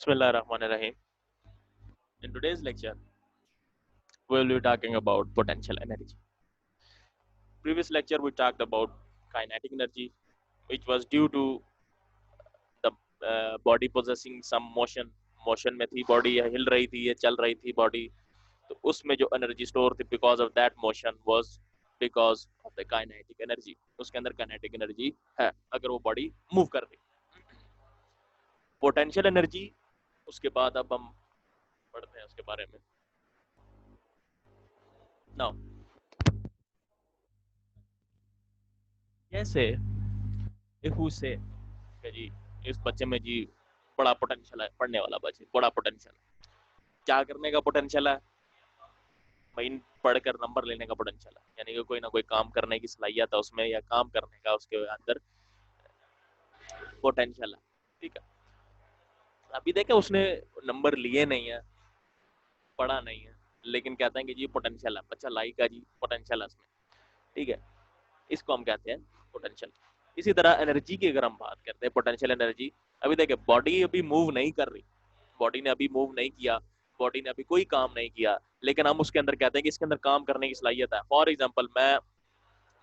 Bismillahirrahmanirrahim. In today's lecture, we will be talking about potential energy. Previous lecture, we talked about kinetic energy, which was due to the body possessing some motion. Motion में थी body, या हिल रही थी, या चल रही थी body, तो उसमें जो एनर्जी स्टोर थी because of that motion was because of the kinetic energy. उसके अंदर काइनेटिक एनर्जी है अगर वो बॉडी मूव कर रही. पोटेंशियल एनर्जी, उसके बाद अब हम पढ़ते हैं उसके बारे में. नाउ कैसे इफ वी से कि जी इस बच्चे में जी बड़ा पोटेंशियल है, पढ़ने वाला बच्चे बड़ा पोटेंशियल है. क्या करने का पोटेंशियल है भाई? पढ़कर नंबर लेने का पोटेंशियल है, यानी कि कोई ना कोई काम करने की सलाहियत है उसमें, या काम करने का उसके अंदर पोटेंशियल है. ठीक है. अभी देखे उसने नंबर लिए नहीं है, पढ़ा नहीं है, लेकिन कहते हैं कि जी पोटेंशियल है, बच्चा लाइक है जी, पोटेंशियल है उसमें. ठीक है. इसको हम कहते हैं पोटेंशियल. इसी तरह एनर्जी की अगर हम बात करते हैं, पोटेंशियल एनर्जी. अभी देखे बॉडी अभी मूव नहीं कर रही, बॉडी ने अभी मूव नहीं किया, बॉडी ने अभी कोई काम नहीं किया, लेकिन हम उसके अंदर कहते हैं कि इसके अंदर काम करने की सलाहियत है. फॉर एग्जाम्पल, मैं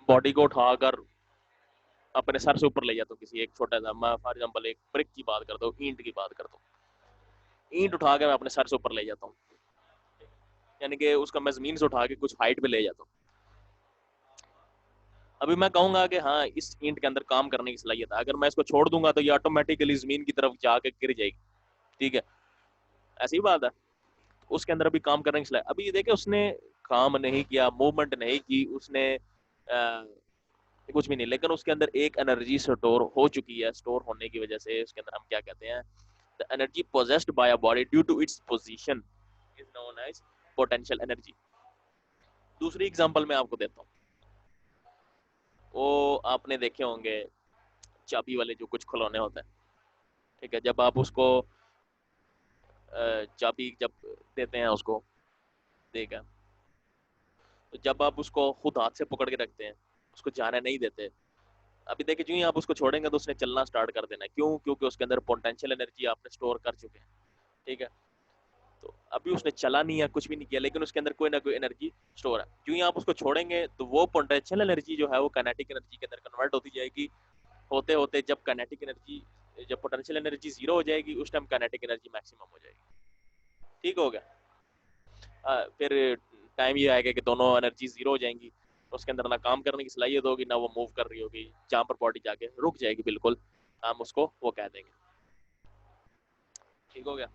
बॉडी को उठाकर अपने सर से ऊपर ले जाता हूँ, किसी एक छोटा सा, मैं फॉर एग्जाम्पल एक ब्रिक की बात करता हूँ, ईंट की बात करता हूँ, ईंट उठा के मैं अपने सर से ऊपर ले जाता हूँ, यानी कि उसका मैं जमीन से उठा के कुछ हाइट पे ले जाता हूँ. अभी मैं कहूंगा कि हाँ इस ईंट के अंदर काम करने की सलाहियत है, अगर मैं इसको छोड़ दूंगा तो ये ऑटोमेटिकली जमीन की तरफ जाके गिर जाएगी. ठीक है. ऐसी बात है. उसके अंदर अभी काम करने की सलाहियत, अभी देखिए उसने काम नहीं किया, मूवमेंट नहीं की उसने, कुछ भी नहीं, लेकिन उसके अंदर एक एनर्जी स्टोर हो चुकी है. स्टोर होने की वजह से उसके अंदर हम क्या कहते हैं, the energy possessed by a body due to its position is known as potential energy. दूसरी एग्जांपल मैं आपको देता हूँ. वो आपने देखे होंगे चाबी वाले जो कुछ खिलौने होते हैं. ठीक है. जब आप उसको चाबी जब देते हैं उसको, देगा, तो जब आप उसको खुद हाथ से पकड़ के रखते हैं, उसको जाने नहीं देते, अभी देखिए जो ही आप उसको छोड़ेंगे तो उसने चलना स्टार्ट कर देना है. क्यों? क्योंकि उसके अंदर पोटेंशियल एनर्जी आपने स्टोर कर चुके हैं. ठीक है. तो अभी उसने चला नहीं है, कुछ भी नहीं किया, लेकिन उसके अंदर कोई ना कोई एनर्जी स्टोर है. जो ही आप उसको छोड़ेंगे तो वो पोटेंशियल एनर्जी जो है वो काइनेटिक एनर्जी के अंदर कन्वर्ट होती जाएगी. होते होते जब काइनेटिक एनर्जी, जब पोटेंशियल एनर्जी जीरो हो जाएगी, उस टाइम काइनेटिक एनर्जी मैक्सिमम हो जाएगी. ठीक हो गया. फिर टाइम ये आएगा कि दोनों एनर्जी जीरो हो जाएंगी, उसके अंदर ना काम करने की सलाहियत होगी, ना वो मूव कर रही होगी, जहां पर बॉडी जाके रुक जाएगी बिल्कुल, हम उसको वो कह देंगे. ठीक हो गया.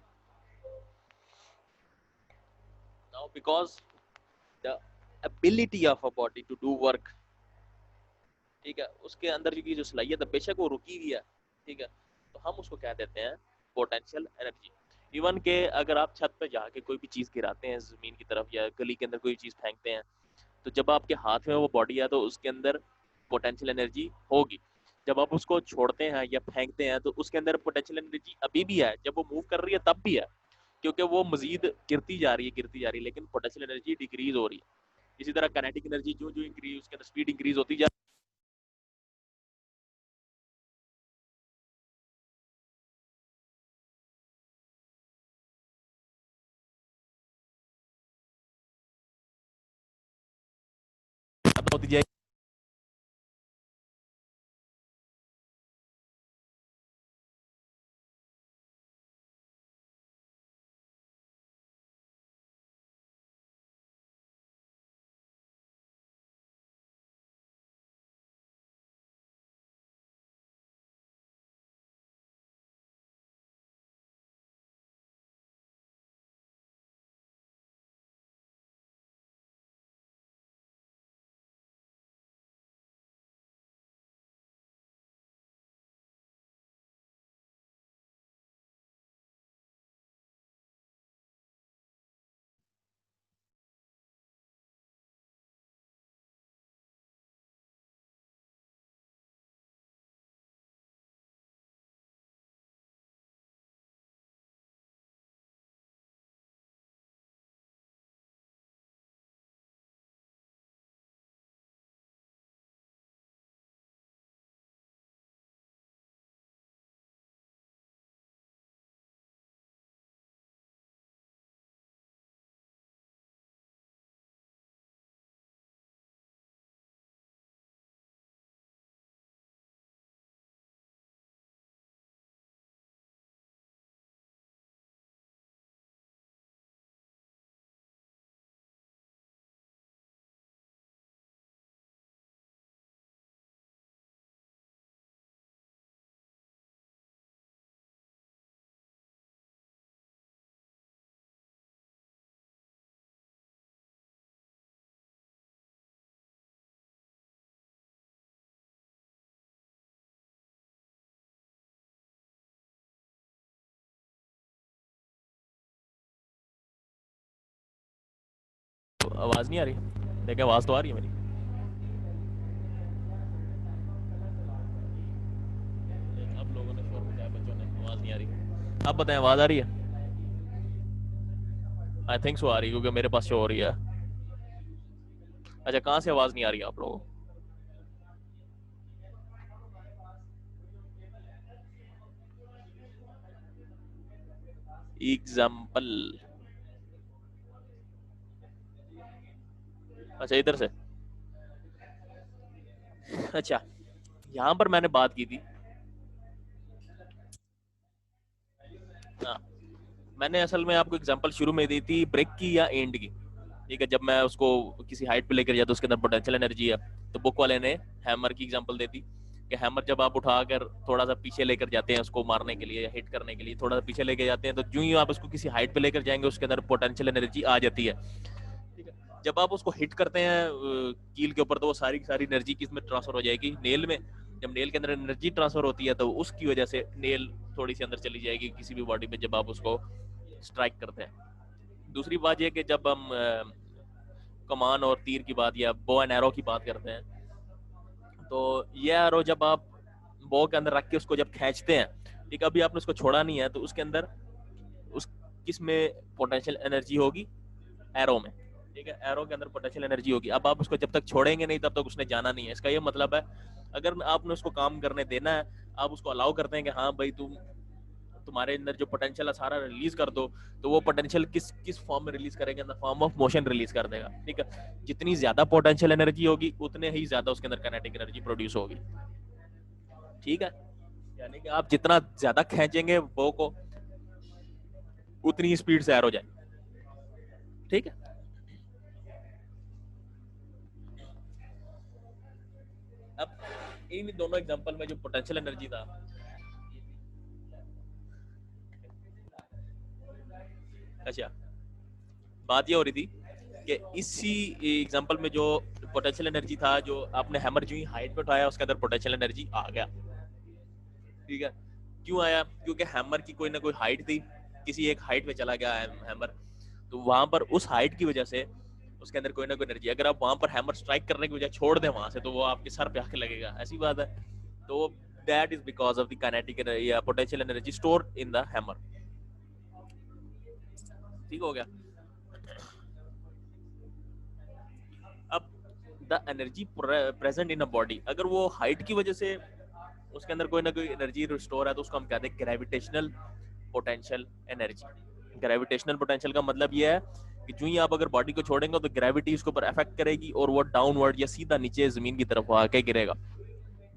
Now because the ability of a body to do work, ठीक है, उसके अंदर की जो सलाहियत है बेशक वो रुकी हुई है. ठीक है. तो हम उसको कह देते हैं पोटेंशियल एनर्जी. इवन के अगर आप छत पे जाके कोई भी चीज गिराते हैं जमीन की तरफ, या गली के अंदर कोई चीज फेंकते हैं, तो जब आपके हाथ में वो बॉडी है तो उसके अंदर पोटेंशियल एनर्जी होगी. जब आप उसको छोड़ते हैं या फेंकते हैं तो उसके अंदर पोटेंशियल एनर्जी अभी भी है, जब वो मूव कर रही है तब भी है, क्योंकि वो मजीद गिरती जा रही है, गिरती जा रही है, लेकिन पोटेंशियल एनर्जी डिक्रीज हो रही है. इसी तरह काइनेटिक एनर्जी जो जो इंक्रीज, उसके अंदर स्पीड इंक्रीज होती जा होती जाएगी. आवाज नहीं आ रही? देखें आवाज तो आ रही है मेरी। अब लोगों ने शोर मचाया, बच्चों ने, आवाज नहीं आ रही। अब बताएं आवाज आ रही है? आई थिंक सो आ रही है, क्योंकि मेरे पास शो हो रही है। अच्छा, कहाँ से आवाज नहीं आ रही है आप लोगों को? एग्जाम्पल। अच्छा, इधर से। अच्छा, यहाँ पर मैंने बात की थी। हाँ, मैंने असल में आपको एग्जांपल शुरू में दी थी ब्रेक की या एंड की। ठीक है, जब मैं उसको किसी हाइट पे लेकर जाता हूँ, उसके अंदर पोटेंशियल एनर्जी है, तो बुक वाले ने हैमर की एग्जांपल दे दी कि हैमर जब आप उठाकर थोड़ा सा पीछे लेकर जाते हैं उसको मारने के लिए या हिट करने के लिए, थोड़ा सा पीछे लेके जाते हैं, तो जो ही आप उसको किसी हाइट पे लेकर जाएंगे उसके अंदर पोटेंशियल एनर्जी आ जाती है। ठीक है, जब आप उसको हिट करते हैं कील के ऊपर, तो वो सारी की सारी एनर्जी किस में ट्रांसफर हो जाएगी? नेल में। जब नेल के अंदर एनर्जी ट्रांसफर होती है तो उसकी वजह से नेल थोड़ी सी अंदर चली जाएगी किसी भी बॉडी में जब आप उसको स्ट्राइक करते हैं। दूसरी बात यह कि जब हम कमान और तीर की बात या बो एंड एरो की बात करते हैं, तो ये एरो जब आप बो के अंदर रख के उसको जब खींचते हैं, ठीक है, अभी आपने उसको छोड़ा नहीं है, तो उसके अंदर उस किस में पोटेंशियल एनर्जी होगी? एरो में। ठीक है, एरो के अंदर पोटेंशियल एनर्जी होगी। अब आप उसको जब तक छोड़ेंगे नहीं तब तक उसने जाना नहीं है। इसका ये मतलब है, अगर आपने उसको काम करने देना है, आप उसको अलाउ करते हैं कि हाँ भाई तुम्हारे अंदर जो पोटेंशियल है सारा रिलीज कर दो, तो वो पोटेंशियल किस किस फॉर्म में रिलीज करेगा? In the form of motion release कर देगा। ठीक है, जितनी ज्यादा पोटेंशियल एनर्जी होगी उतने ही ज्यादा उसके अंदर काइनेटिक एनर्जी प्रोड्यूस होगी। ठीक है, यानी कि आप जितना ज्यादा खींचेंगे बो को, उतनी स्पीड से एरो जाए। ठीक है, अब इन दोनों एग्जांपल में जो पोटेंशियल एनर्जी था, अच्छा, बात ये हो रही थी कि इसी एग्जांपल में जो पोटेंशियल एनर्जी था, जो आपने हैमर जो ही हाइट पे उठाया उसके अंदर पोटेंशियल एनर्जी आ गया। ठीक है, क्यों आया? क्योंकि हैमर की कोई ना कोई हाइट थी, किसी एक हाइट पे चला गया हैमर, तो वहां पर उस हाइट की वजह से उसके अंदर कोई ना कोई एनर्जी, अगर आप वहां पर हैमर स्ट्राइक करने की बजाय छोड़ दें वहां से, तो वो आपके सर पे आके लगेगा, ऐसी बात है। तो that is because of the kinetic या potential energy store in the hammer. ठीक हो गया? अब the energy present in a body, अगर वो हाइट की वजह से उसके अंदर कोई ना कोई एनर्जी रिस्टोर है, तो उसको हम कहते हैं gravitational potential energy. Gravitational potential का मतलब ये है कि जो ही आप अगर बॉडी को छोड़ेंगे तो ग्रेविटी उसके ऊपर इफेक्ट करेगी और वो डाउनवर्ड या सीधा नीचे जमीन की तरफ आके गिरेगा।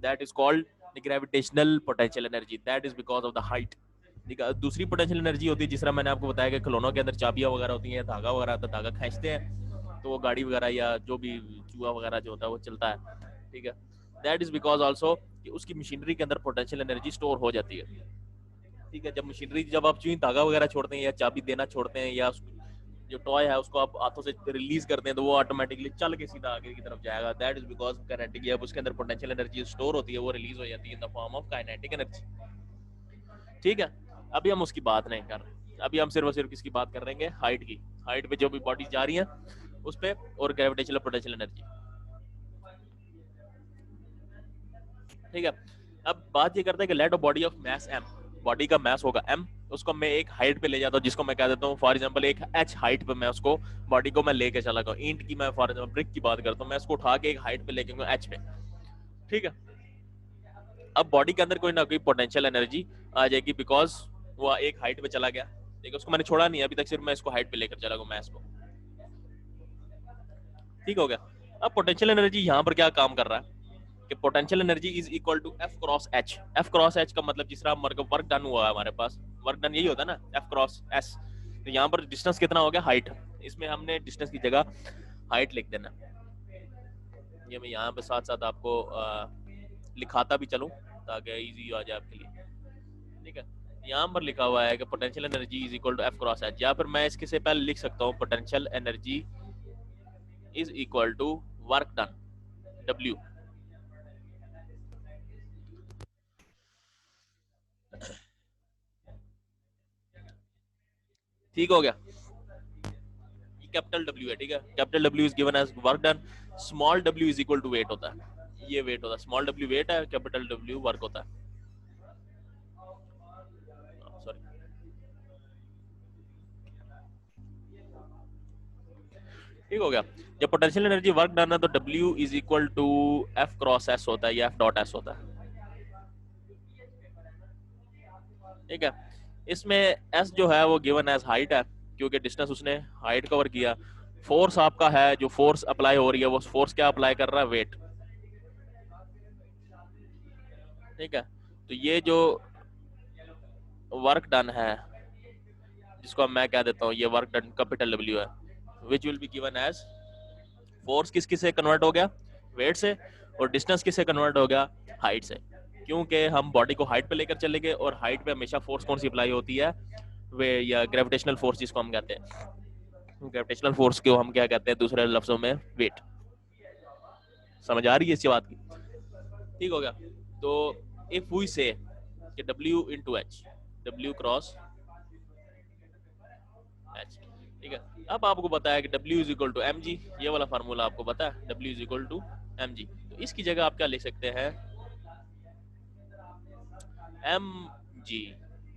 That is called gravitational potential energy, that is because of the height. दूसरी पोटेंशियल एनर्जी होती है, जिस तरह मैंने आपको बताया कि खिलौनों के अंदर चाबियां वगैरह होती हैं, धागा वगैरह होता है, धागा खींचते हैं तो वो गाड़ी वगैरह या जो भी चूहा वगैरह जो होता है वो चलता है। ठीक है, दैट इज बिकॉज ऑल्सो कि उसकी मशीनरी के अंदर पोटेंशियल एनर्जी स्टोर हो जाती है। ठीक है, जब मशीनरी, जब आप चूही धागा वगैरह छोड़ते हैं या चाबी देना छोड़ते हैं या जो टॉय है उसको आप हाथों से रिलीज करते हैं, तो वो ऑटोमेटिकली चल के सीधा आगे की तरफ जाएगा। दैट इज बिकॉज काइनेटिक, या उसके अंदर पोटेंशियल एनर्जी स्टोर होती है, वो रिलीज हो जाती है in the form of kinetic energy. ठीक है, अभी हम उसकी बात नहीं कर रहे, अभी हम सिर्फ और सिर्फ किसकी बात कर रहे हैं? हाइट की। हाइट पे जो भी बॉडी जा रही है उस पे, और ग्रेविटेशनल पोटेंशियल एनर्जी। ठीक है, अब बात ये करते हैं कि let a body of mass m, body का मास होगा m, उसको मैं एक हाइट पे ले जाता हूँ जिसको मैं कह देता हूँ फॉर एग्जांपल एक h हाइट पे, मैं उसको बॉडी को मैं लेके चला गया। ईंट की मैं फॉर एग्जांपल ब्रिक की बात करता हूँ, मैं उसको उठा के एक हाइट पे लेके गया h पे। ठीक है, अब बॉडी के अंदर कोई ना कोई पोटेंशियल एनर्जी आ जाएगी बिकॉज वो एक हाइट पे चला गया। ठीक है, उसको मैंने छोड़ा नहीं अभी तक, सिर्फ मैं इसको हाइट पे लेकर चला गया मैस को। ठीक हो गया? अब पोटेंशियल एनर्जी यहाँ पर क्या काम कर रहा है कि potential energy is equal to F cross H. F cross H का मतलब जिस तरह वर्क डन हुआ है हमारे पास, वर्क डन यही होता है ना, एफ क्रॉस एस। तो यहाँ पर डिस्टेंस कितना हो गया? हाइट। इसमें हमने डिस्टेंस की जगह हाइट लिख देना। ये मैं यहाँ पे साथ साथ आपको लिखाता भी चलूँ ताकि इजी हो जाए आपके लिए। ठीक है, यहाँ पर लिखा हुआ है कि potential energy is equal to F cross H, या फिर मैं इसके से पहले लिख सकता हूँ potential energy is equal to work done, W. ठीक हो गया? कैपिटल W है, ठीक है, capital W is given as work done, small w is equal to weight होता है, ये वेट होता है, स्मॉल w वेट है, कैपिटल W वर्क होता है, सॉरी, ठीक हो गया। जब पोटेंशियल एनर्जी वर्क डन है तो W is equal to F cross S होता है, या F डॉट S होता है, ठीक है। इसमें S जो है वो गिवन एज हाइट है, क्योंकि डिस्टेंस उसने हाइट कवर किया। फोर्स आपका है, जो फोर्स अप्लाई हो रही है वो फोर्स क्या अप्लाई कर रहा है, वेट, ठीक है। तो ये जो वर्क डन है, जिसको मैं कह देता हूँ ये वर्क डन कैपिटल W है, which will be given as, force किस किस से कन्वर्ट हो गया, वेट से, और डिस्टेंस किससे कन्वर्ट हो गया, हाइट से, क्योंकि हम बॉडी को हाइट पे लेकर चले गए, और हाइट पे हमेशा फोर्स कौन सी अप्लाई होती है, वे या ग्रेविटेशनल फोर्स जिसको हम कहते हैं, ग्रेविटेशनल फोर्स को हम क्या कहते हैं दूसरे लफ्जों में, वेट। समझ आ रही है इस बात की, ठीक हो गया। तो इफ वी से कि W into H, W cross H, ठीक है। अब आपको पता है कि W is equal to mg, ये वाला फार्मूला आपको पता है, W is equal to mg, तो इसकी जगह आप क्या लिख सकते हैं, mg,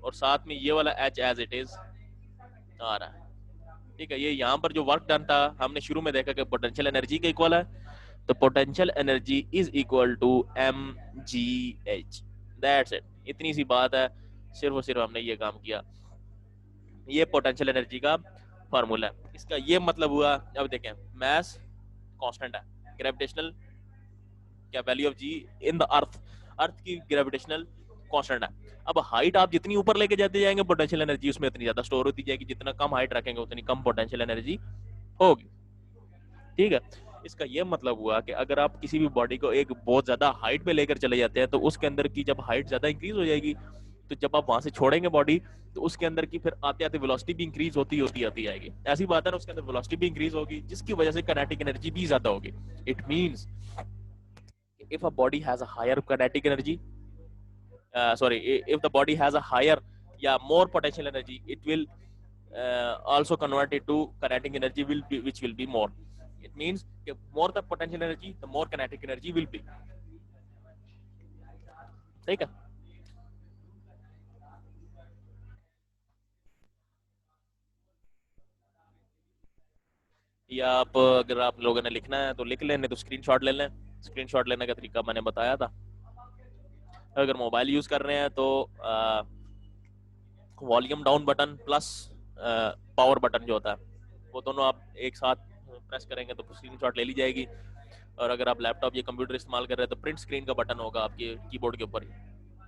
और साथ में ये वाला H एज इट इज आ रहा है, ठीक है। ये यहाँ पर जो वर्क डन था हमने शुरू में देखा कि पोटेंशियल एनर्जी के इक्वल है, तो potential energy is equal to mgh, that's it, इतनी सी बात है, सिर्फ और सिर्फ हमने ये काम किया, ये पोटेंशियल एनर्जी का फार्मूला है। इसका ये मतलब हुआ, अब देखें मास कांस्टेंट है, ग्रेविटेशनल क्या value of G in the earth, earth की ग्रेविटेशनल कांस्टेंट है। अब हाइट आप जितनी ऊपर लेके जाते जाएंगे पोटेंशियल एनर्जी उसमें उतनी ज्यादा स्टोर होती जाएगी, जितना कम हाइट रखेंगे उतनी कम पोटेंशियल एनर्जी होगी, ठीक है। इसका ये मतलब हुआ कि अगर आप किसी भी बॉडी को एक बहुत ज्यादा हाइट पे लेकर चले जाते हैं तो उसके अंदर की जब हाइट ज्यादा इंक्रीज हो जाएगी, तो जब आप वहां से छोड़ेंगे बॉडी तो उसके अंदर की फिर आते आते वेलोसिटी भी इंक्रीज होती जाएगी, ऐसी बात है ना, उसके अंदर वेलोसिटी भी इंक्रीज होगी, जिसकी वजह से काइनेटिक एनर्जी भी ज्यादा होगी। It means if a body has a higher kinetic energy, if the body has a higher, more potential energy, it will also convert it to kinetic energy which will be more. It means more the potential energy, the more kinetic energy will be, ठीक है। या आप अगर आप लोगों ने लिखना है तो लिख लें, नहीं तो स्क्रीनशॉट ले लें, स्क्रीनशॉट लेने का तरीका मैंने बताया था। अगर मोबाइल यूज कर रहे हैं तो volume down button plus power button जो होता है वो दोनों आप एक साथ प्रेस करेंगे तो स्क्रीनशॉट ले ली जाएगी। और अगर आप लैपटॉप या कंप्यूटर इस्तेमाल कर रहे हैं तो प्रिंट स्क्रीन का बटन होगा आपके कीबोर्ड के ऊपर,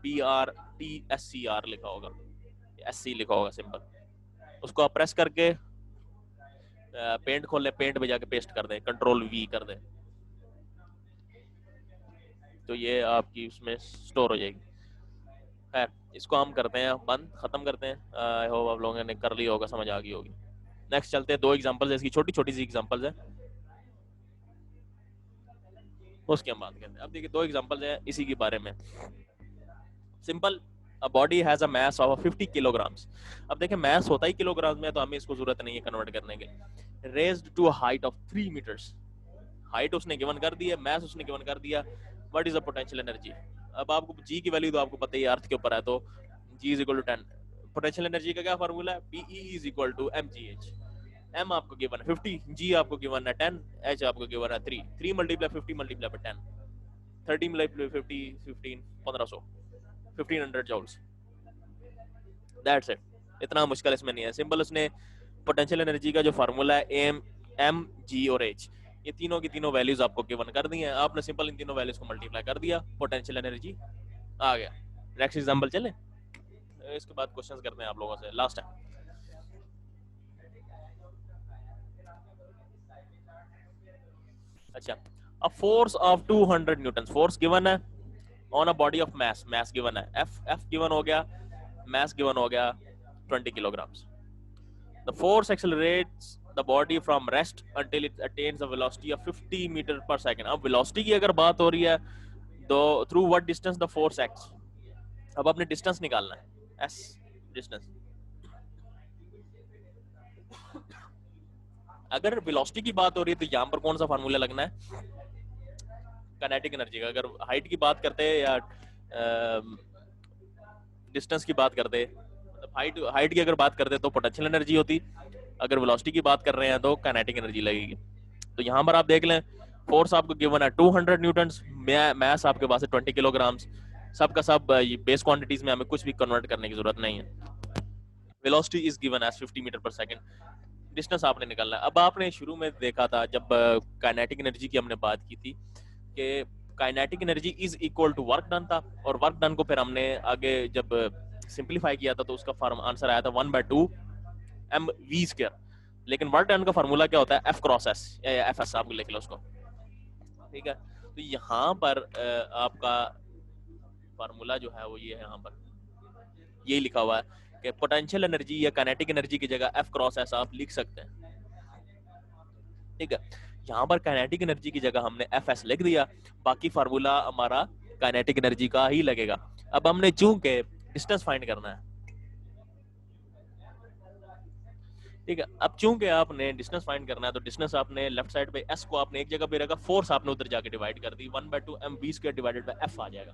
PRTSCR लिखा होगा, SC लिखा होगा सिंपल, उसको आप प्रेस करके पेंट खोल लें, पेंट में जाके पेस्ट कर दें, Ctrl+V कर दें, तो ये आपकी उसमें स्टोर हो जाएगी। खैर इसको हम करते हैं बंद, खत्म करते हैं। आई होप आप लोगों ने कर लिया होगा, समझ आ गई होगी। नेक्स्ट चलते हैं, दो एग्जांपल्स है इसकी, छोटी छोटी सी एग्जांपल्स है, उसके हम बात करते हैं। अब देखिए दो एग्जांपल्स हैं इसी के बारे में। Simple, a body has a mass of 50 kilograms. अब देखिए मास होता ही किलोग्राम में, तो हमें इसको जरूरत नहीं है कन्वर्ट करने के लिए। Raised to a height of 3 metres, height उसने गिवन कर दी है, मास उसने गिवन कर दिया, what is the potential energy. अब आपको जी की वैल्यू तो आपको पता ही है, अर्थ के ऊपर है, तो G is equal to 10। Potential energy का क्या फार्मूला है, PE is equal to mgh। m आपको गिवन है 50, g आपको गिवन है 10, h आपको गिवन है 3, 3 multiply 50 multiply by 10, 30 multiply 50 15 1500 1500 joules, that's it. इतना मुश्किल इसमें नहीं है, सिंपल। उसने पोटेंशियल एनर्जी का जो फार्मूला है एम एम जी और एच, ये तीनों की तीनों वैल्यूज आपको गिवन कर दी हैं, आपने सिंपल इन तीनों वैल्यूज को मल्टीप्लाई कर दिया, पोटेंशियल एनर्जी आ गया। नेक्स्ट एग्जांपल चले, इसके बाद क्वेश्चंस करते हैं आप लोगों से, लास्ट है। अच्छा, a force of 200 newton, force given है on a body of mass, mass given है एफ गिवन हो गया, मास गिवन हो गया 20 kilograms. The force accelerates the body from rest until it attains a velocity of 50 meter per second। अब velocity की अगर बात हो रही है तो through what distance the force acts, अब आपने distance निकालना है, s distance। अगर वेलोसिटी की बात हो रही है तो यहाँ पर कौन सा फार्मूला लगना है, काइनेटिक एनर्जी का। अगर हाइट की बात करते हैं या डिस्टेंस की बात करते, मतलब हाइट की अगर बात करते तो पोटेंशियल एनर्जी होती, अगर वेलोसिटी की बात कर रहे हैं तो काइनेटिक एनर्जी लगेगी। तो यहाँ पर आप देख लें, फोर्स आपको गिवन है 200 न्यूटन्स, मास आपके पास है 20 किलोग्राम्स, सबका सब बेस क्वांटिटीज में, हमें कुछ भी कन्वर्ट करने की जरूरत नहीं है। Velocity is given as 50 metre per second, distance आपने निकालना है। अब आपने शुरू में देखा था जब काइनेटिक एनर्जी की हमने बात की थी कि kinetic energy is equal to work done था, और वर्क डन को फिर हमने आगे जब सिंप्लीफाई किया था तो उसका फॉर्म आंसर आया था 1/2 mv²। लेकिन वर्क डन का फार्मूला क्या होता है, F cross S, F S आप लिख लो उसको, ठीक है। तो यहाँ पर आपका फार्मूला जो है वो ये है, यहाँ पर ये लिखा हुआ है कि पोटेंशियल एनर्जी या काइनेटिक एनर्जी की जगह एफ क्रॉस एस आप लिख सकते हैं, ठीक है। यहाँ पर काइनेटिक एनर्जी की जगह हमने एफ एस लिख दिया, बाकी फार्मूला हमारा काइनेटिक एनर्जी का ही लगेगा। अब हमने चूंकि डिस्टेंस फाइंड करना है, ठीक है। अब चूंकि आपने डिस्टेंस फाइंड करना है तो डिस्टेंस आपने लेफ्ट साइड पे एस को आपने एक जगह पे रखा, फोर्स आपने उधर जाके डिवाइड कर दी, 1/2 mv² डिवाइडेड बाय एफ आ जाएगा,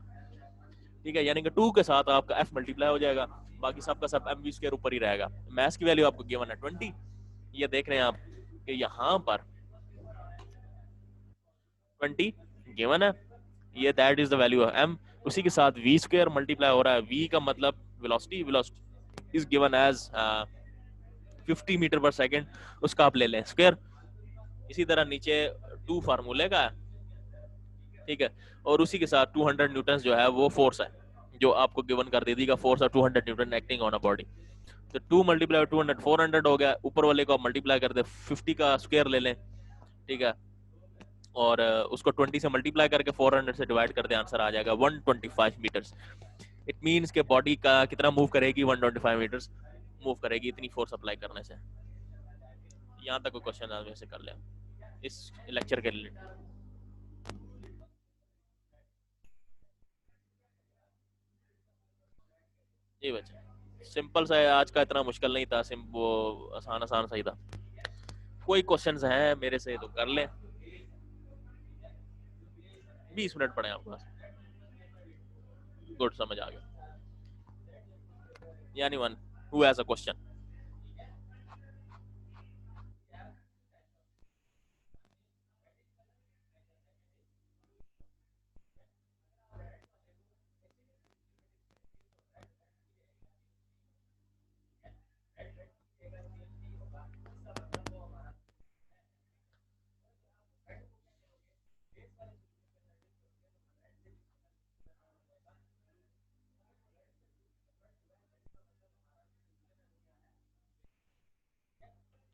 ठीक है। यानी कि 2 के साथ आपका एफ मल्टीप्लाई हो जाएगा, बाकी सबका सब mv² ऊपर ही रहेगा। मैथ की वैल्यू आपको गिवन है 20, ये देख रहे हैं आप कि यहाँ पर 20 गिवन है, ये that is the value of m, उसी के साथ v² मल्टीप्लाई हो रहा है, v का मतलब velocity, velocity is given as 50 metre per second, उसका आप ले लें स्क्वायर। इसी तरह नीचे 2 फार्मूले का है, ठीक है, और उसी के साथ 200 न्यूटन जो है वो फोर्स है जो आपको गिवन कर दे देगा, force of 200 Newton acting on a body. तो 2 मल्टीप्लाई 200 400 हो गया, ऊपर वाले को आप मल्टीप्लाई कर दे 50 का स्क्वायर ले लें, ठीक है, और उसको 20 से मल्टीप्लाई करके 400 से डिवाइड कर दे, आंसर आ जाएगा 125 मीटर्स। इट मींस के बॉडी का कितना मूव करेगी, 125 मीटर्स मूव करेगी इतनी फोर्स अप्लाई करने से। यहाँ तक कोई क्वेश्चन आज वैसे कर ले इस लेक्चर के रिलेटेड। जी बच्चे, सिंपल सा है आज का, इतना मुश्किल नहीं था, वो आसान आसान सही था। कोई क्वेश्चंस हैं मेरे से तो कर लें, 20 मिनट पड़े आपके पास। गुड, समझ आ गया। Anyone who has a question?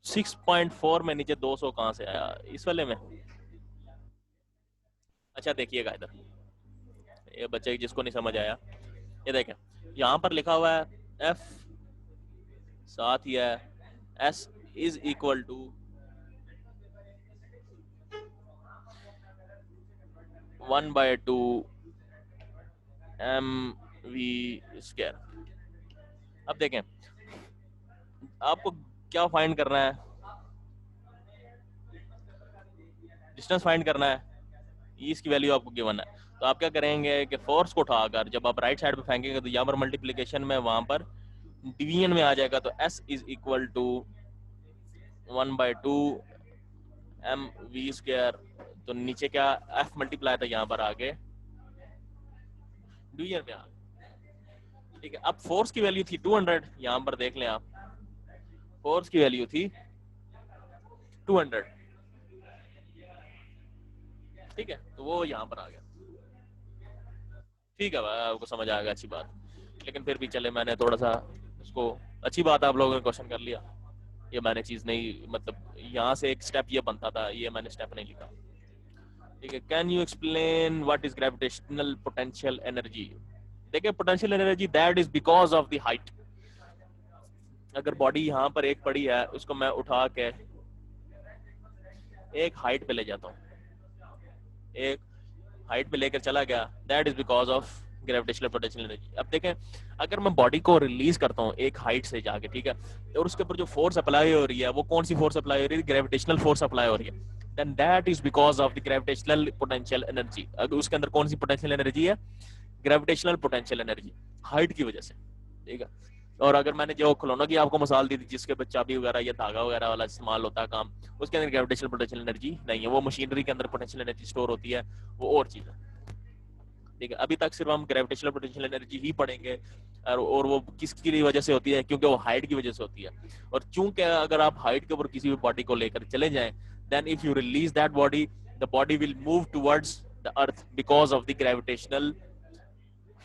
6.4 में नीचे 200 कहां से आया इस वाले में? अच्छा देखिएगा इधर, ये बच्चे जिसको नहीं समझ आया, ये देखें यहाँ पर लिखा हुआ है एफ, साथ ही है S is equal to 1/2 mv²। अब देखें आपको क्या फाइंड करना है, डिस्टेंस फाइंड करना है, इसकी वैल्यू आपको गिवन है। तो आप क्या करेंगे कि फोर्स को उठाकर जब आप राइट साइड पे फेंकेंगे तो यहाँ पर मल्टीप्लीकेशन में वहां पर डिवीजन में आ जाएगा, तो S is equal to 1/2 mv²। तो नीचे क्या F मल्टीप्लाई था, यहाँ पर आगे डिवीजन में आ गया, ठीक है। अब फोर्स की वैल्यू थी 200, यहाँ पर देख लें आप, फोर्स की वैल्यू थी 200, ठीक है, तो वो यहाँ पर आ गया, ठीक है भाई, आपको समझ आ गया, अच्छी बात। लेकिन फिर भी चले, मैंने थोड़ा सा उसको, अच्छी बात आप लोगों ने क्वेश्चन कर लिया, ये मैंने चीज नहीं, मतलब यहाँ से एक स्टेप ये बनता था, ये मैंने स्टेप नहीं लिखा, ठीक है। Can you explain what is gravitational potential energy? देखिए potential energy that is because of the height. अगर बॉडी यहाँ पर एक पड़ी है, उसको मैं उठा के एक हाइट पे ले जाता हूँ, एक हाइट पे लेकर चला गया, that is because of gravitational potential energy. अब देखें, अगर मैं बॉडी को रिलीज करता हूँ एक हाइट से जाके, ठीक है, और उसके ऊपर जो फोर्स अप्लाई हो रही है वो कौन सी फोर्स अप्लाई हो रही है? ग्रेविटेशनल फोर्स अप्लाई हो रही है। Then that is because of the gravitational potential energy. अगर उसके अंदर कौन सी पोटेंशियल एनर्जी है? ग्रेविटेशनल पोटेंशियल एनर्जी, हाइट की वजह से, ठीक है। और अगर मैंने जो खिलौनों की आपको मिसाल दी थी जिसके ऊपर चाबी वगैरह या धागा वगैरह वाला इस्तेमाल होता है काम, उसके अंदर ग्रेविटेशनल पोटेंशियल एनर्जी नहीं है, वो मशीनरी के अंदर पोटेंशियल एनर्जी स्टोर होती है, वो और चीज है, ठीक है। अभी तक सिर्फ हम ग्रेविटेशनल पोटेंशियल एनर्जी ही पढ़ेंगे, और वो किसकी वजह से होती है? क्योंकि वो हाइट की वजह से होती है। और चूंकि अगर आप हाइट के ऊपर किसी भी बॉडी को लेकर चले जाएं, then if you release that body, the body will move towards the earth because of the gravitational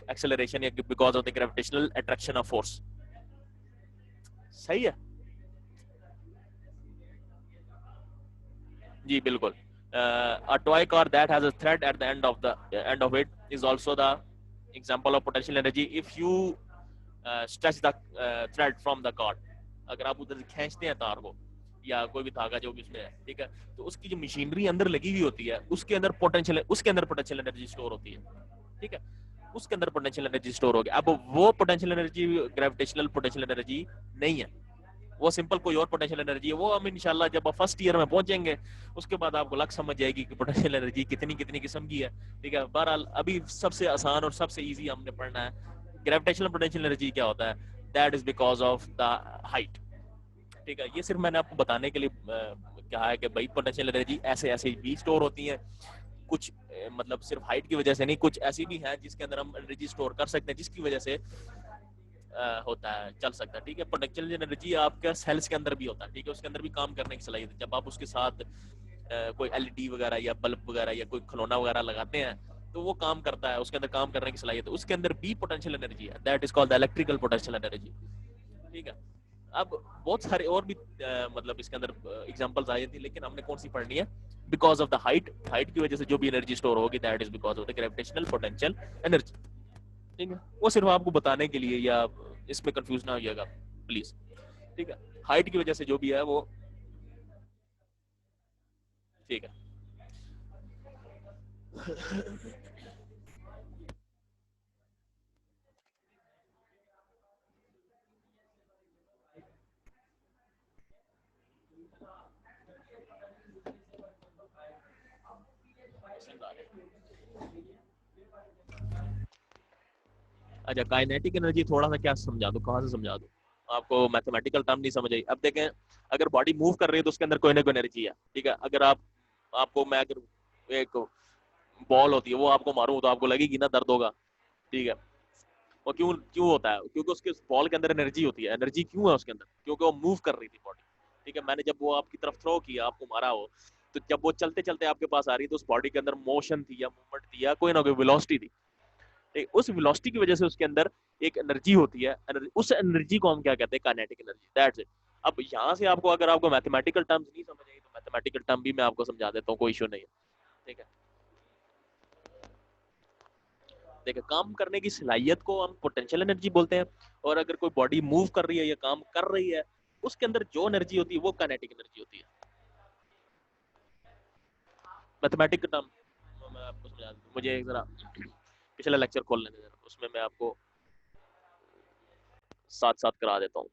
acceleration या because of the gravitational attraction of force. सही है जी, बिल्कुल। A toy car that has a thread at the end of it is also the example of potential energy if you stretch the thread from the cord। अगर आप उधर से खींचते हैं तार को या कोई भी धागा जो भी उसमें है, ठीक है, तो उसकी जो मशीनरी अंदर लगी हुई होती है उसके अंदर पोटेंशियल एनर्जी स्टोर होती है, ठीक है, उसके अंदर पोटेंशियल एनर्जी स्टोर होगी। अब वो potential energy gravitational potential energy नहीं है, वो सिंपल कोई और पोटेंशियल एनर्जी है। वो हम इंशाल्लाह जब आप फर्स्ट ईयर में पहुंचेंगे उसके बाद आपको लग समझ जाएगी कि पोटेंशियल एनर्जी कितनी कितनी किस्म की है, ठीक है। बहरहाल अभी सबसे आसान और सबसे इजी हमने पढ़ना है ग्रेविटेशनल पोटेंशियल एनर्जी क्या होता है। That is because of the height, ठीक है। ये सिर्फ मैंने आपको बताने के लिए कहा है कि भाई पोटेंशियल एनर्जी ऐसे ऐसे भी स्टोर होती है, कुछ मतलब सिर्फ हाइट की वजह से नहीं, कुछ ऐसी भी है जिसके अंदर हम एनर्जी स्टोर कर सकते हैं जिसकी वजह से होता है, चल सकता है, ठीक है। पोटेंशियल एनर्जी आपके सेल्स के अंदर भी होता है, ठीक है, उसके अंदर भी काम करने की सलाहियत है। जब आप उसके साथ कोई एलईडी वगैरह या बल्ब वगैरह या कोई खिलौना वगैरह लगाते हैं तो वो काम करता है, उसके अंदर काम करने की सलाहियत है, उसके अंदर भी पोटेंशियल एनर्जी है, that is called the electrical potential energy, ठीक है। अब बहुत सारे और भी मतलब इसके अंदर एग्जांपल्स आए थे, लेकिन हमने कौन सी पढ़नी है? Because of the height, height की वजह से जो भी एनर्जी स्टोर होगी that is because of the gravitational potential energy, ठीक है। वो सिर्फ आपको बताने के लिए, या इसमें कंफ्यूज ना होइएगा प्लीज, ठीक है। हाइट की वजह से जो भी है वो, ठीक है। अच्छा, काइनेटिक एनर्जी थोड़ा सा क्या समझा दूं, कहाँ से समझा दूं आपको? मैथमेटिकल टर्म नहीं समझ आई। अब देखें, अगर बॉडी मूव कर रही है तो उसके अंदर कोई ना कोई एनर्जी है, ठीक है। अगर आपको मैं अगर एक बॉल होती है वो आपको मारूं तो आपको लगेगी ना, दर्द होगा, ठीक है। वो क्यों क्यों होता है? क्योंकि उसके बॉल के अंदर एनर्जी होती है। एनर्जी क्यों है उसके अंदर? क्योंकि वो मूव कर रही थी बॉडी, ठीक है। मैंने जब वो आपकी तरफ थ्रो किया, आपको मारा हो, तो जब वो चलते चलते आपके पास आ रही तो उस बॉडी के अंदर मोशन थी या मूवमेंट थी या कोई ना कोई वेलोसिटी थी, ठीक। उस वेलोसिटी की वजह से उसके अंदर एक एनर्जी होती है, उस एनर्जी को हम क्या कहते हैं? Kinetic energy, that's it. अब यहाँ से आपको, अगर आपको मैथमेटिकल टर्म्स नहीं समझ आई तो मैथमेटिकल टर्म भी मैं आपको समझा देता हूँ, कोई इशू नहीं है, ठीक है। देखिए, काम करने की सलाहियत को हम पोटेंशियल एनर्जी बोलते हैं, और अगर कोई बॉडी मूव कर रही है या काम कर रही है उसके अंदर जो एनर्जी होती है वो काइनेटिक एनर्जी होती है। मैथमेटिकल टर्म मैं आपको समझा दूं, मुझे जरा पिछला लेक्चर खोल लेने देना, उसमें मैं आपको साथ साथ करा देता हूँ।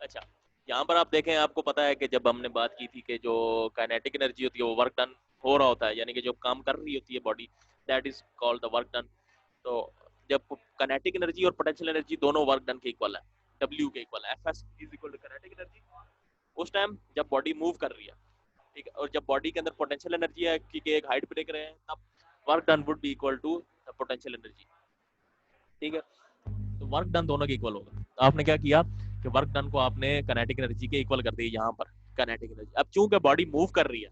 अच्छा, यहाँ पर आप देखें, आपको पता है कि जब हमने बात की थी कि जो काइनेटिक एनर्जी होती है वो वर्क डन हो रहा होता है, यानी कि जो काम कर रही होती है body, that is called the work done. तो जब काइनेटिक एनर्जी और पोटेंशियल एनर्जी दोनों वर्क डन के इक्वल है, W के इक्वल है, Fs is equal to kinetic energy, उस टाइम जब बॉडी मूव कर रही है, ठीक है। और जब बॉडी के अंदर पोटेंशियल एनर्जी है कि एक हाइट पे देख रहे हैं, तब work done would be equal to the potential energy, ठीक है। तो वर्क डन दोनों के इक्वल होगा। तो आपने क्या किया कि वर्क डन को आपने काइनेटिक एनर्जी के इक्वल कर दिया यहाँ पर, काइनेटिक एनर्जी। अब चूंकि बॉडी मूव कर रही है,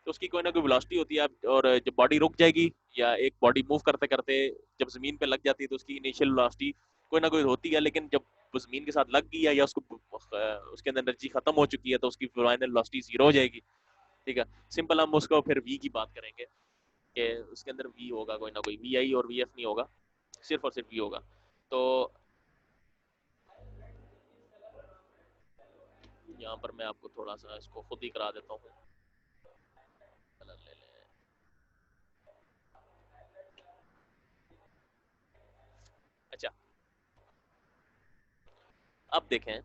तो उसकी कोई ना कोई वेलोसिटी होती है, और जब बॉडी रुक जाएगी या एक बॉडी मूव करते करते जब जमीन पे लग जाती है तो उसकी इनिशियल वेलोसिटी कोई ना कोई होती है, लेकिन जब वो जमीन के साथ लग गई है या उसको उसके अंदर एनर्जी खत्म हो चुकी है तो उसकी फाइनल वेलोसिटी जीरो हो जाएगी। ठीक है, सिंपल हम उसको फिर वी की बात करेंगे कि उसके अंदर वी होगा, कोई ना कोई वी आई और वी एफ नहीं होगा, सिर्फ और सिर्फ वी होगा। तो यहाँ पर मैं आपको थोड़ा सा इसको खुद ही करा देता हूँ। ले लें। अच्छा, अब देखें,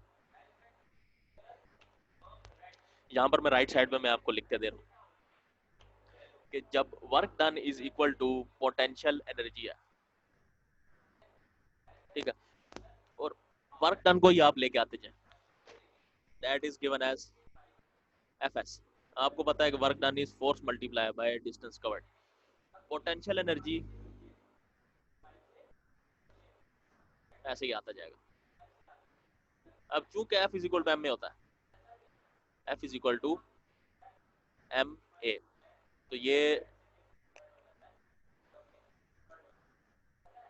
यहाँ पर मैं राइट साइड में मैं आपको लिख के दे रहा हूँ कि जब work done is equal to potential energy है, ठीक है, और वर्क डन को ही आप लेके आते जाए, that is given as F S. आपको पता है कि work done is force multiply by distance covered. Potential energy ऐसे ही आता जाएगा। अब चूंकि F is equal to M में होता है, F is equal to M A, तो ये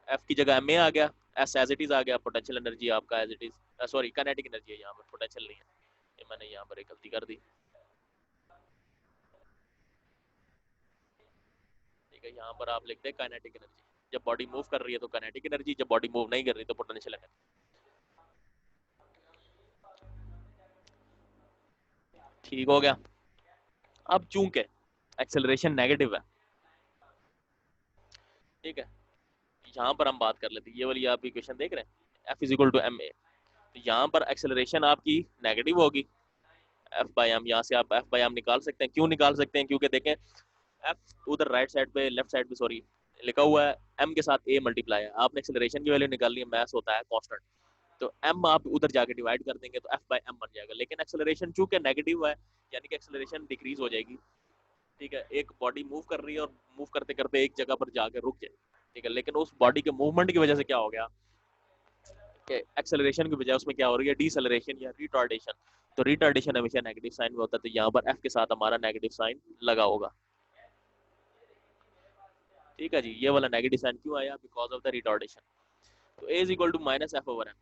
एफ की जगह एम ए आ गया, एस एज इट इज आ गया, पोटेंशियल एनर्जी आपका as it is, sorry kinetic energy है यहाँ पर, पोटेंशियल नहीं है, ये मैंने यहाँ पर एक गलती कर दी। ठीक है, यहाँ पर आप लिखते हैं काइनेटिक एनर्जी, जब बॉडी मूव कर रही है तो काइनेटिक एनर्जी, जब बॉडी मूव नहीं कर रही तो पोटेंशियल एनर्जी। ठीक हो गया। अब चूंकि एक्सेलरेशन नेगेटिव है, ठीक है, यहाँ पर हम बात कर लेते हैं, ये वाली आप इक्वेशन देख रहे हैं, F is equal to M A, तो यहाँ पर एक्सेलरेशन आपकी नेगेटिव होगी, एफ बाई एम, यहाँ से आप एफ बाई एम निकाल सकते हैं। क्यों निकाल सकते हैं? क्योंकि देखें एफ उधर राइट साइड पे, लेफ्ट साइड पे सॉरी, लिखा हुआ है एम के साथ ए मल्टीप्लाई है, आपने एक्सेलरेशन की वैल्यू निकालनी है, मैथ होता है कांस्टेंट, तो एम आप उधर जाके डिवाइड कर देंगे तो एफ बाई एम बन जाएगा। लेकिन एक्सेलरेशन चूंकि नेगेटिव है, यानी कि एक्सेलरेशन डिक्रीज हो जाएगी। ठीक है, एक बॉडी मूव कर रही है और मूव करते करते एक जगह पर जाकर रुक जाए, ठीक है, लेकिन उस बॉडी के मूवमेंट की वजह से क्या हो गया कि एक्सेलरेशन की बजाय उसमें क्या हो रही है, डीसेलरेशन या रिटार्डेशन। तो रिटार्डेशन हमेशा नेगेटिव साइन में होता है, तो यहाँ पर एफ के साथ हमारा नेगेटिव साइन लगा होगा। ठीक है जी, ये वाला नेगेटिव साइन क्यों आया? Because of the retardation. तो A is equal to minus F over M.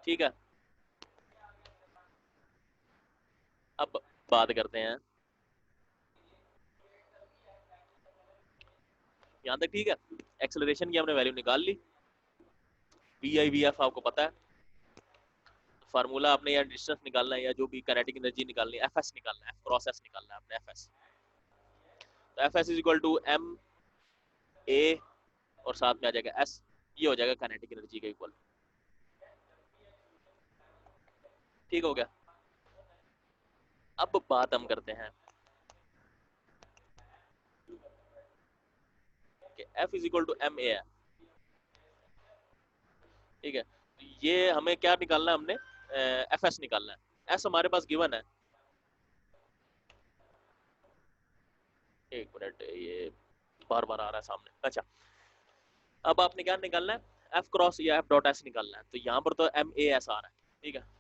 ठीक है, अब बात करते हैं यहाँ तक, ठीक है, एक्सेलरेशन की हमने वैल्यू निकाल ली, वी आई वी एफ आपको पता है, फार्मूला आपने या डिस्टेंस निकालना है या जो भी काइनेटिक एनर्जी निकालनी है, एफ एस निकालना है, एफ क्रॉस एस निकालना है आपने, एफ एस। तो F S is equal to M A और साथ में आ जाएगा एस, ये हो जाएगा काइनेटिक एनर्जी का इक्वल। ठीक हो गया। अब बात हम करते हैं कि F is equal to M A है, ठीक है, तो ये हमें क्या निकालना है, हमने एफ एस निकालना है, एस हमारे पास गिवन है, एक मिनट ये बार बार आ रहा है सामने। अच्छा, अब आपने क्या निकालना है, एफ क्रॉस या एफ डॉट एस निकालना है, तो यहाँ पर तो एम ए एस आ रहा है, ठीक है,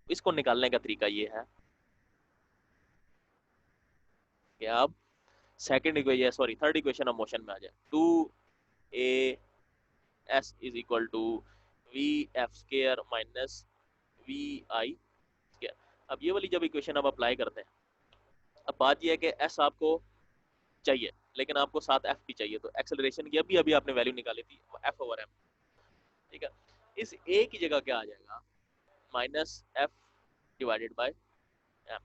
इसको निकालने का तरीका ये है कि आप second equation, sorry third equation of motion में आ जाए, two A S is equal to V F square minus V I square. अब ये वाली जब इक्वेशन आप अप्लाई करते हैं, अब बात ये है कि एस आपको चाहिए लेकिन आपको साथ एफ भी चाहिए, तो एक्सेलरेशन की अभी अभी आपने वैल्यू निकाली थी एफ ओवर एम, ठीक है, इस ए की जगह क्या आ जाएगा, minus F divided by M,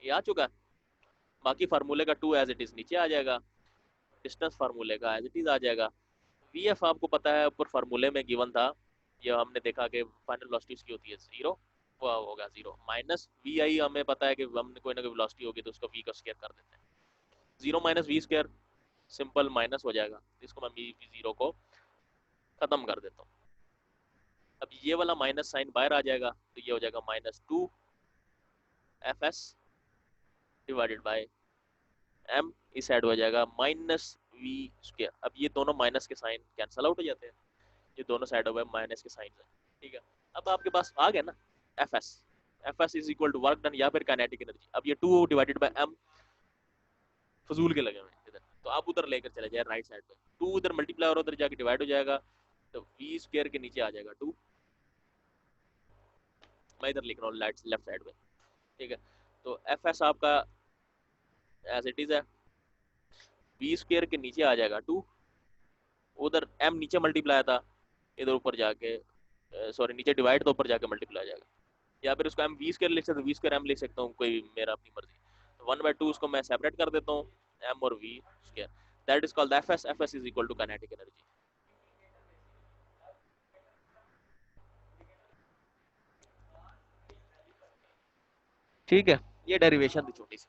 ये आ चुका है। बाकी फार्मूले का टू एज इट इज नीचे आ जाएगा, डिस्टेंस फार्मूले का एज इट इज आ जाएगा। वी एफ आपको पता है ऊपर फार्मूले में गिवन था, ये हमने देखा कि फाइनल वेलोसिटी उसकी होती है जीरो, वो होगा जीरो, माइनस वी आई हमें पता है कि हमने कोई ना कोई वेलोसिटी होगी तो उसको वी का स्क्वायर कर देते हैं, zero minus V square simple minus हो जाएगा, इसको मैं वी जीरो को खत्म कर देता हूँ। अब ये वाला माइनस साइन बाहर आ जाएगा, तो ये हो जाएगा minus two F S divided by M, इस साइड हो जाएगा माइनस वी स्क्वायर। अब ये दोनों माइनस के साइन कैंसल आउट हो जाते हैं, ये दोनों साइड हो गए माइनस के साइन है, ठीक है। अब आपके पास आ गया ना F S, F S is equal to work done या फिर काइनेटिक एनर्जी। अब ये 2 डिवाइडेड बाय एम फजूल के लगे हुए हैं इधर, तो आप उधर लेकर चले जाए राइट साइड पे, 2 उधर मल्टीप्लाई और उधर जाके डिवाइड हो जाएगा, तो वी स्क्वायर के नीचे आ जाएगा 2, मैं इधर लिख रहा हूँ लेफ्ट साइड पे, ठीक है। तो एफ एस आपका एज इट इज है, वी स्क्वायर के नीचे आ जाएगा 2, उधर एम नीचे मल्टीप्लाई था, इधर ऊपर जाके सॉरी नीचे डिवाइड तो ऊपर जाके मल्टीप्लाई आ जाएगा, या फिर उसको एम वी स्क्वायर लिख सकते, वी स्क्वायर एम लिख सकता हूँ, कोई मेरा अपनी मर्जी। तो 1/2 उसको मैं सेपरेट कर देता हूँ, एम और V square, that is called F S, F S is equal to kinetic energy. ठीक है, ये डेरिवेशन थी छोटी सी।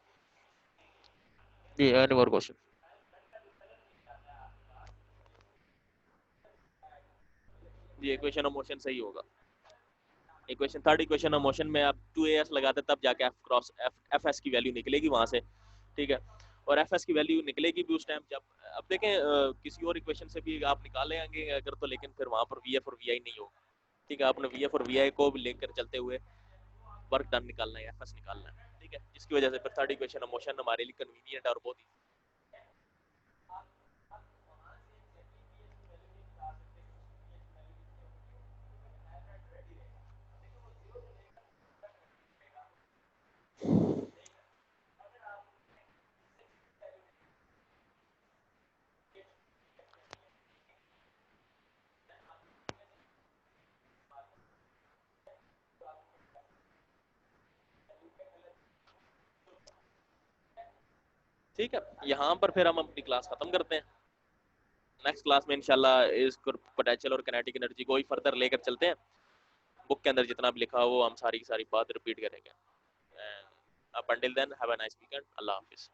जी एनी मोर क्वेश्चन? ये इक्वेशन ऑफ मोशन सही होगा। Equation third equation of motion में आप 2as लगाते तब जाके एफ क्रॉस एफ एस की वैल्यू निकलेगी वहां से, ठीक है। और एफ एस की वैल्यू निकलेगी भी उस टाइम जब, अब देखें किसी और इक्वेशन से भी आप निकालेंगे अगर तो, लेकिन फिर वहां पर वी एफ और वी आई नहीं होगा, ठीक है। आपने वी एफ और वी आई को लेकर चलते हुए वर्क डन निकालना है, एफ एस निकालना है, ठीक है। जिसकी वजह से फिर थर्ड इक्वेशन ऑफ मोशन हमारे लिए कन्वीनियंट और बहुत ही, ठीक है। यहाँ पर फिर हम अपनी क्लास खत्म करते हैं। नेक्स्ट क्लास में इंशाल्लाह इस पोटेंशियल और काइनेटिक एनर्जी को ही फर्दर लेकर चलते हैं। बुक के अंदर जितना भी लिखा हो वो हम सारी की सारी बात रिपीट करेंगे। Up until then have a nice weekend, अल्लाह हाफिज।